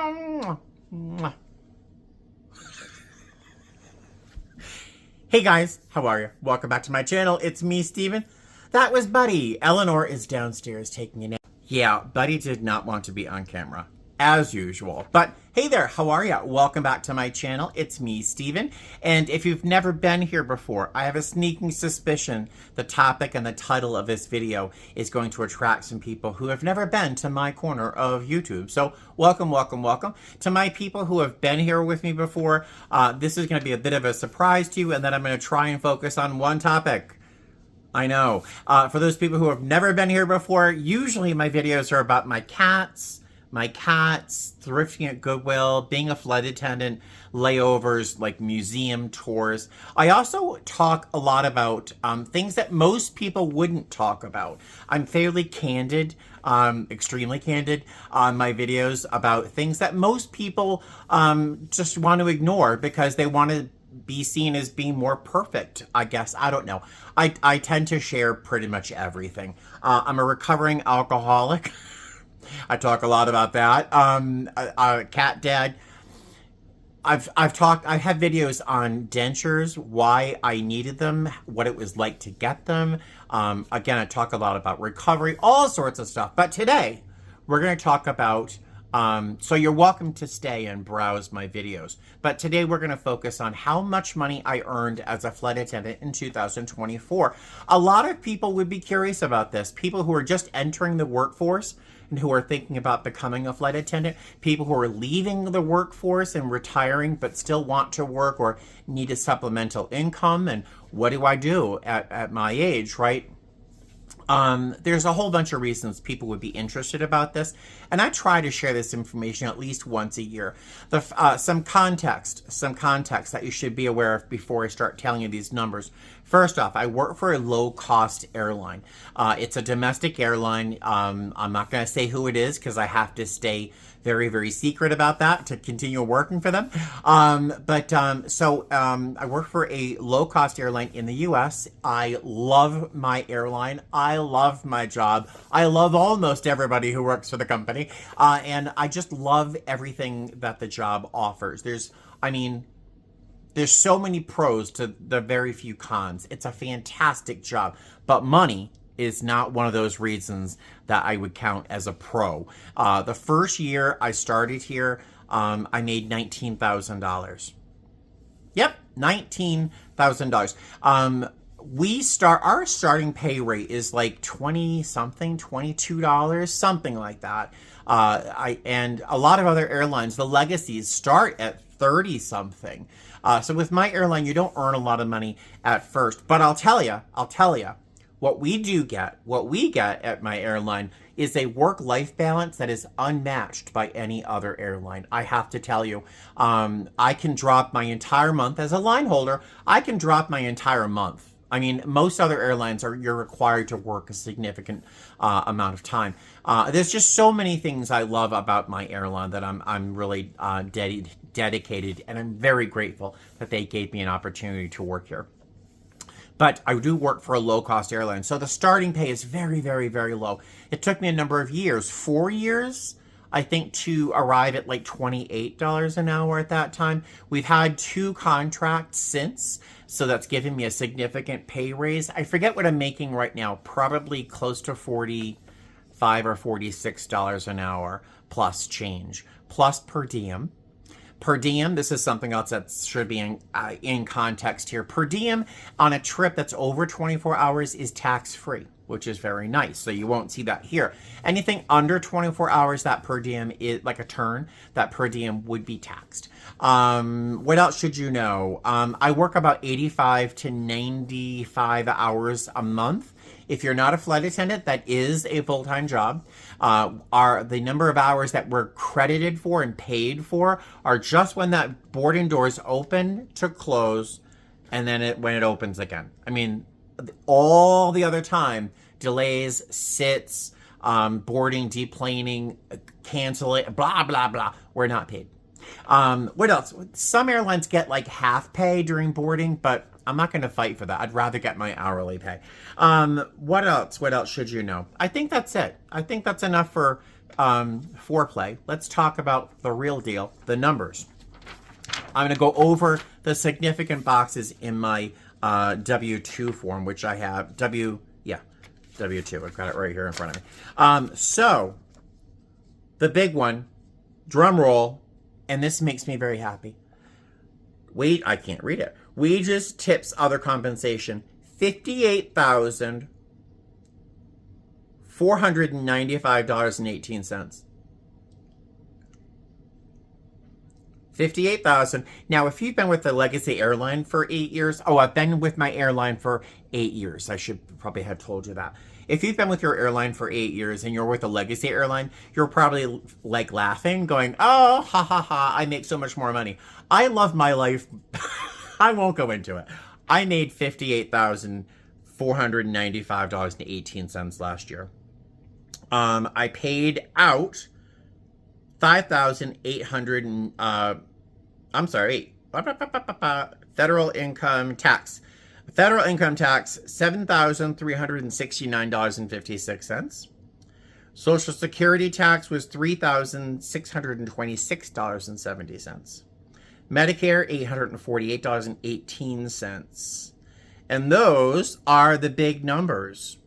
Hey guys, how are you? Welcome back to my channel. It's me, Steven. That was Buddy. Eleanor is downstairs taking a nap. Yeah, Buddy did not want to be on camera, as usual. But hey there, how are you? Welcome back to my channel. It's me, Steven. And if you've never been here before, I have a sneaking suspicion the topic and the title of this video is going to attract some people who have never been to my corner of YouTube. So welcome, welcome, welcome. To my people who have been here with me before, this is going to be a bit of a surprise to you, and then I'm going to try and focus on one topic. I know. For those people who have never been here before, usually my videos are about my cats, thrifting at Goodwill, being a flight attendant, layovers, like museum tours. I also talk a lot about things that most people wouldn't talk about. I'm fairly candid, extremely candid on my videos about things that most people just want to ignore because they want to be seen as being more perfect, I guess. I don't know. I tend to share pretty much everything. I'm a recovering alcoholic. I talk a lot about that. Cat dad. I have videos on dentures, why I needed them, what it was like to get them. Again, I talk a lot about recovery, all sorts of stuff. But today, we're going to talk about, so you're welcome to stay and browse my videos. But today we're going to focus on how much money I earned as a flight attendant in 2024. A lot of people would be curious about this. People who are just entering the workforce and who are thinking about becoming a flight attendant, people who are leaving the workforce and retiring but still want to work or need a supplemental income. And what do I do at my age, right? There's a whole bunch of reasons people would be interested about this, and I try to share this information at least once a year. Some context that you should be aware of before I start telling you these numbers. First off, I work for a low-cost airline. It's a domestic airline. I'm not going to say who it is because I have to stay very, very secret about that to continue working for them. I work for a low-cost airline in the U.S. I love my airline. I love my job. I love almost everybody who works for the company. And I just love everything that the job offers. There's so many pros to the very few cons. It's a fantastic job, but money is not one of those reasons that I would count as a pro. The first year I started here, I made $19,000. Yep, $19,000. Our starting pay rate is like 20 something, $22, something like that. And a lot of other airlines, the legacies start at 30 something. So with my airline, you don't earn a lot of money at first, but I'll tell you, what we get at my airline is a work-life balance that is unmatched by any other airline. I have to tell you, I can drop my entire month as a line holder. I can drop my entire month. I mean, most other airlines you're required to work a significant amount of time. There's just so many things I love about my airline that I'm really dedicated, and I'm very grateful that they gave me an opportunity to work here. But I do work for a low-cost airline, so the starting pay is very, very, very low. It took me a number of years, 4 years, I think, to arrive at like $28 an hour at that time. We've had 2 contracts since, so that's given me a significant pay raise. I forget what I'm making right now, probably close to $45 or $46 an hour plus change, plus per diem. Per diem, this is something else that should be in context here. Per diem on a trip that's over 24 hours is tax-free, which is very nice. So you won't see that here. Anything under 24 hours, that per diem is like a turn, that per diem would be taxed. What else should you know? I work about 85 to 95 hours a month. If you're not a flight attendant, that is a full-time job. The number of hours that we're credited for and paid for are just when that boarding doors open to close, and then when it opens again. I mean, all the other time, delays, sits, boarding, deplaning, canceling, blah, blah, blah, we're not paid. What else? Some airlines get like half pay during boarding, but I'm not going to fight for that. I'd rather get my hourly pay. What else? What else should you know? I think that's it. I think that's enough for foreplay. Let's talk about the real deal, the numbers. I'm going to go over the significant boxes in my W-2 form, which I have. W-2. I've got it right here in front of me. So, the big one, drum roll, and this makes me very happy. I can't read it. Wages, tips, other compensation, $58,495.18. 58,000. Now, if you've been with the Legacy airline for 8 years, I've been with my airline for 8 years. I should probably have told you that. If you've been with your airline for 8 years and you're with a Legacy airline, you're probably like laughing, going, oh, ha ha ha, I make so much more money. I love my life. I won't go into it. I made $58,495.18 last year. I paid out federal income tax. Federal income tax, $7,369.56. Social Security tax was $3,626.70. Medicare, $848.18. And those are the big numbers.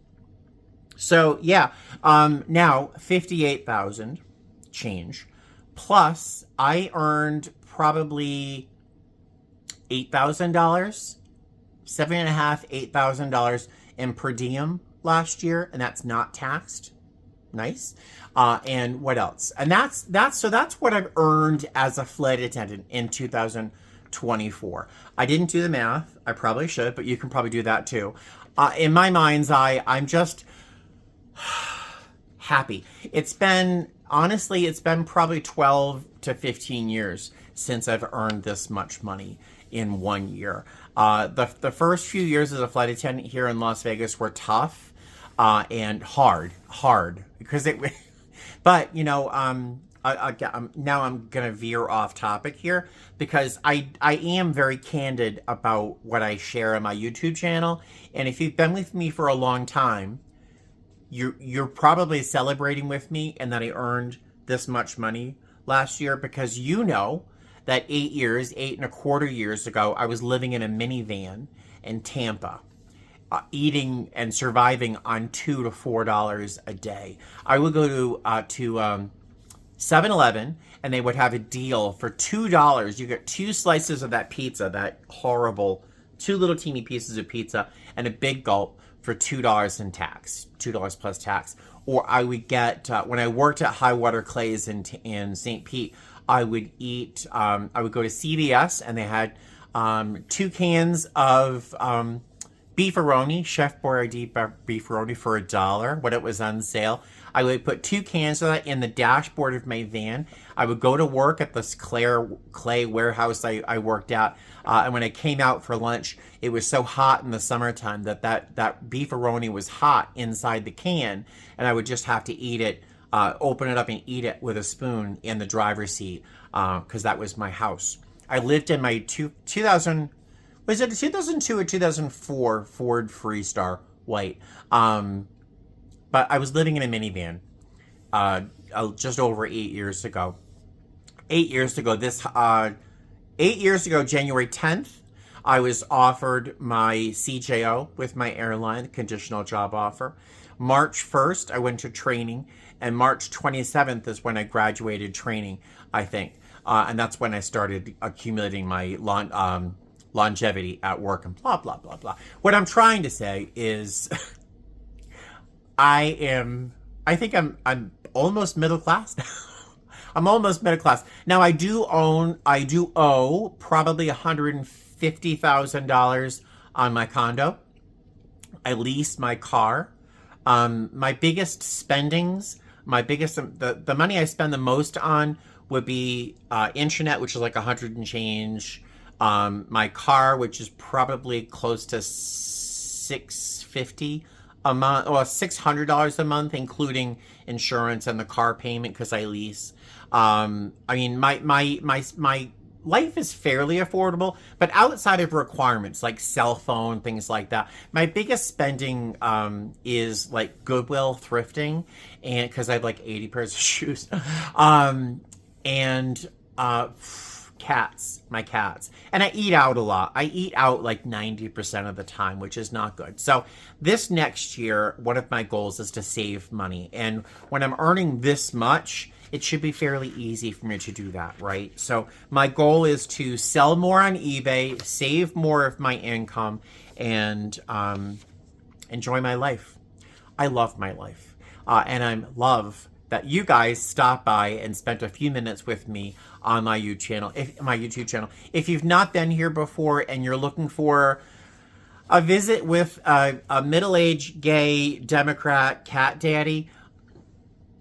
So, yeah, now 58,000 change. Plus, I earned probably $8,000, $7,500, $8,000 in per diem last year, and that's not taxed. Nice. And what else? And that's what I've earned as a flight attendant in 2024. I didn't do the math. I probably should, but you can probably do that too. In my mind's eye, I'm just happy. It's been probably 12 to 15 years since I've earned this much money in 1 year. The first few years as a flight attendant here in Las Vegas were tough and hard because but you know, now I'm gonna veer off topic here because I am very candid about what I share on my YouTube channel, and if you've been with me for a long time, you're probably celebrating with me and that I earned this much money last year, because you know that 8.25 years ago, I was living in a minivan in Tampa, eating and surviving on $2 to $4 a day. I would go to 7-Eleven and they would have a deal for $2. You get 2 slices of that pizza, that horrible 2 little teeny pieces of pizza, and a big gulp for $2 in tax, $2 plus tax. Or I would get, when I worked at High Water Clays in St. Pete, I would go to CVS and they had 2 cans of beefaroni, Chef Boyardee beefaroni for $1 when it was on sale. I would put 2 cans of that in the dashboard of my van. I would go to work at this clay warehouse I worked at, and when I came out for lunch, it was so hot in the summertime that beefaroni was hot inside the can, and I would just have to eat it, open it up and eat it with a spoon in the driver's seat, because that was my house. I lived in my 2000, was it a 2002 or 2004 Ford Freestar White? But I was living in a minivan just over 8 years ago. 8 years ago, 8 years ago, January 10th, I was offered my CJO with my airline, conditional job offer. March 1st, I went to training, and March 27th is when I graduated training, I think. And that's when I started accumulating my longevity at work and blah, blah, blah, blah. What I'm trying to say is I think I'm almost middle class now. I'm almost middle class. Now I do owe probably $150,000 on my condo. I lease my car. My biggest spendings, the money I spend the most on would be internet, which is like $100 and change. My car, which is probably close to $650 a month, or $600 a month, including insurance and the car payment because I lease. I mean, my life is fairly affordable, but outside of requirements like cell phone, things like that, my biggest spending is like Goodwill thrifting, and because I have like 80 pairs of shoes, and my cats. And I eat out a lot. I eat out like 90% of the time, which is not good. So this next year, one of my goals is to save money. And when I'm earning this much, it should be fairly easy for me to do that, right? So my goal is to sell more on eBay, save more of my income, and enjoy my life. I love my life. And I love that you guys stopped by and spent a few minutes with me on my YouTube channel. If you've not been here before and you're looking for a visit with a middle-aged gay Democrat cat daddy,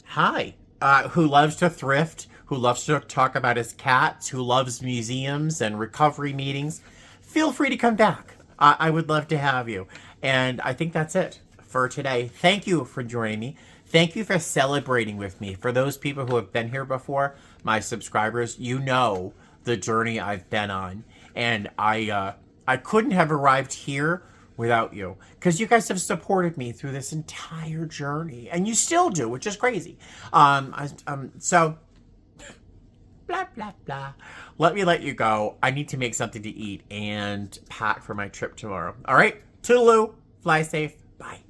hi, who loves to thrift, who loves to talk about his cats, who loves museums and recovery meetings, feel free to come back. I would love to have you. And I think that's it for today. Thank you for joining me. Thank you for celebrating with me. For those people who have been here before, my subscribers, you know the journey I've been on. And I couldn't have arrived here without you, because you guys have supported me through this entire journey, and you still do, which is crazy. So blah, blah, blah. Let me let you go. I need to make something to eat and pack for my trip tomorrow. All right, toodaloo, fly safe, bye.